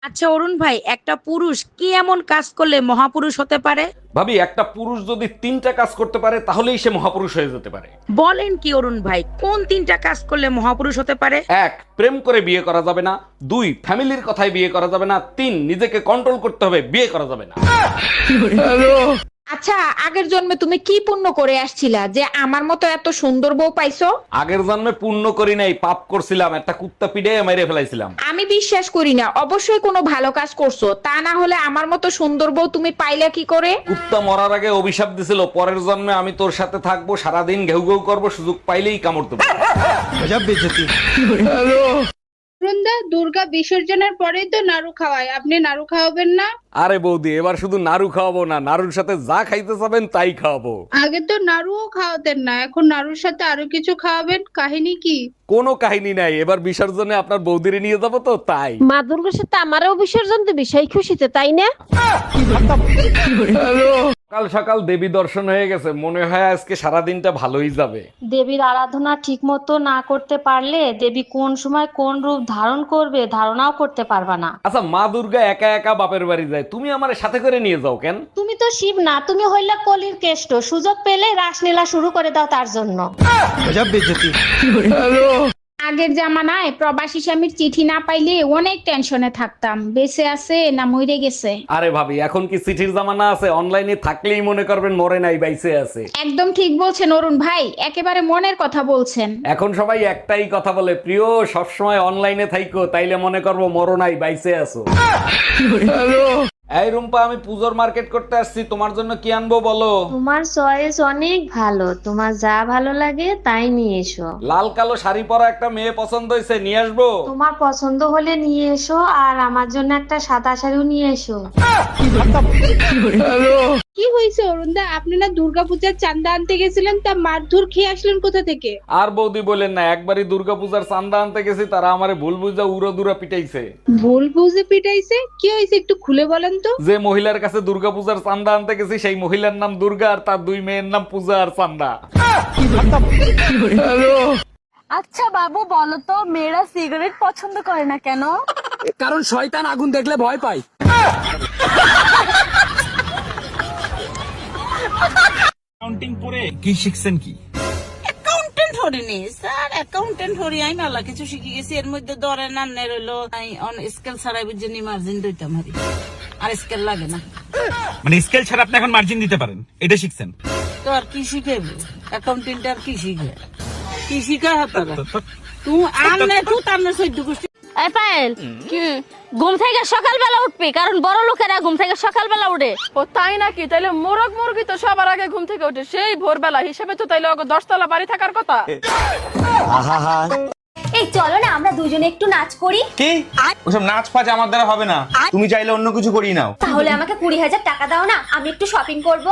আচ্ছা অরুণ ভাই, একটা পুরুষ কি এমন কাজ করলে মহাপুরুষ হতে পারে? ভাবি, একটা পুরুষ যদি 3টা কাজ করতে পারে তাহলেই সে মহাপুরুষ হয়ে যেতে পারে। বলেন কি অরুণ ভাই, কোন 3টা কাজ করলে মহাপুরুষ হতে পারে? 1, প্রেম করে বিয়ে করা যাবে না। 2, ফ্যামিলির কথায় বিয়ে করা যাবে না। 3, নিজেকে কন্ট্রোল করতে হবে, বিয়ে করা যাবে না। আচ্ছা, আগের জন্মে তুমি কি পুণ্য করে আসছিলা যে আমার মতো এত সুন্দর বউ পাইছো? আগের জন্মে পুণ্য করি নাই, পাপ করছিলাম, একটা কুত্তা পিড়ে মেরে ফেলাইছিলাম। আমি বিশ্বাস করি না, অবশ্যই কোনো ভালো কাজ করছো, তা না হলে আমার মতো সুন্দর বউ তুমি পাইলা কি করে? কুত্তা মরার আগে অভিশাপ দিছিল, পরের জন্মে আমি তোর সাথে থাকবো, সারাদিন ঘেউ ঘেউ করবো, সুযোগ পাইলেই কামড় দেবো। বৃন্দা, দুর্গা বিসর্জনের পরেই তো নাড়ু খাওয়ায়, আপনি নাড়ু খাওয়াবেন না? আরে বৌদি, এবার শুধু নাড়ু খাওয়াবো না, নাড়ুর সাথে যা খাইতে চাবেন তাই খাওয়াবো। আগে তো নাড়ুও খাওয়াতেন না, এখন নাড়ুর সাথে আরো কিছু খাওয়াবেন, কাহিনী কি? কোনো কাহিনী নাই, এবার বিসর্জনে আপনার বৌদিরে নিয়ে যাবো তো তাই। মা দুর্গার সাথে আমারও বিসর্জন দিবি সেই খুশিতে, তাই না? সকাল সকাল দেবী দর্শন হয়ে গেছে, মনে হয় আজকে সারাদিনটা ভালোই যাবে। দেবীর আরাধনা ঠিক মতো না করতে পারলে দেবী কোন সময় কোন রূপ ধারণ করবে ধারণাও করতে পারবা না। আচ্ছা, মা দুর্গা একা একা বাপের বাড়ি যায়, তুমি আমার সাথে করে নিয়ে যাও কেন? তুমি তো শিব না, তুমি হইলা কলির কেষ্ট, সুযোগ পেলে রাসলীলা শুরু করে দাও তার জন্য। আগের জামানায় প্রবাসী স্বামীর চিঠি না পাইলে অনেক টেনশনে থাকতাম, বেঁচে আছে না মরে গেছে। আরে ভাবি, এখন কি চিঠির জামানা আছে? অনলাইনে থাকলেই মনে করবেন মরে নাই, বাইসে আছে। একদম ঠিক বলছেন অরুণ ভাই, একেবারে মনের কথা বলছেন। এখন সবাই একটাই কথা বলে, প্রিয় সবসময় অনলাইনে থাইকো, তাইলে মনে করবো মরো নাই, বাইসে আছো। এই রুম্পা, আমি পুজোর মার্কেট করতে আসছি, তোমার জন্য কি আনবো বলো? তোমার চয়েস অনেক ভালো, তোমার যা ভালো লাগে তাই নিয়ে এসো। লাল কালো শাড়ি পরা একটা মেয়ে পছন্দ হয়েছে, নিয়ে আসবো? তোমার পছন্দ হলে নিয়ে এসো, আর আমার জন্য একটা সাদা শাড়িও নিয়ে এসো। কি হয়েছে অরুণদা, আপনি না দুর্গাপূজার চাঁদা আনতে গেছিলেন, তা মারধর খেয়ে আসলেন কোথা থেকে? আর বৌদি বলেন না, একবারই দুর্গাপূজার চাঁদা আনতে গেছি, তারা আমারে ভুল বুঝা উড়ো দুরা পিটাইছে। ভুল বুঝে পিটাইছে? কি হয়েছে একটু খুলে বলেন তো। যে মহিলার কাছে দুর্গাপূজার চাঁদা আনতে গেছি, সেই মহিলার নাম দুর্গা, আর তার 2 মেয়ের নাম পূজা আর চাঁদা। আচ্ছা বাবু, বলো তো মেয়েরা সিগারেট পছন্দ করে না কেন? কারণ শয়তান আগুন দেখলে ভয় পায়। কি শিখছেন কি? অ্যাকাউন্টেন্ট হরিনি স্যার, অ্যাকাউন্টেন্ট হরি আমি মেলা কিছু শিখে গেছি। এর মধ্যে ধরেন আন্নের হইলো অন স্কেল ছাড়াই বুঝছেন মার্জিন দিতাম হারি, আর স্কেল লাগে না। মানে স্কেল ছাড়া আপনি এখন মার্জিন দিতে পারেন, এটা শিখছেন? তো আর কি শিখে অ্যাকাউন্টেন্ট, আর কি শিখে? কি শিখা হাতারা তুই আন্নে তুই তার না সহ্য করছিস। এই পায়েল, ঘুম থেকে সকালবেলা উঠবি, কারণ বড় লোকেরা ঘুম থেকে সকালবেলা উঠে। ও তাই নাকি? তাইলে মোরগ মুরগি তো সবার আগে ঘুম থেকে ওঠে সেই ভোরবেলা, হিসেবে তো তাইলে 10 তলা বাড়ি থাকার কথা। এই চলো না আমরা দুজনে একটু নাচ করি। কি ওসব নাচ ফাজ আমার দ্বারা হবে না, তুমি চাইলে অন্য কিছু করিয়ে নাও। তাহলে আমাকে 20,000 টাকা দাও না, আমি একটু শপিং করব।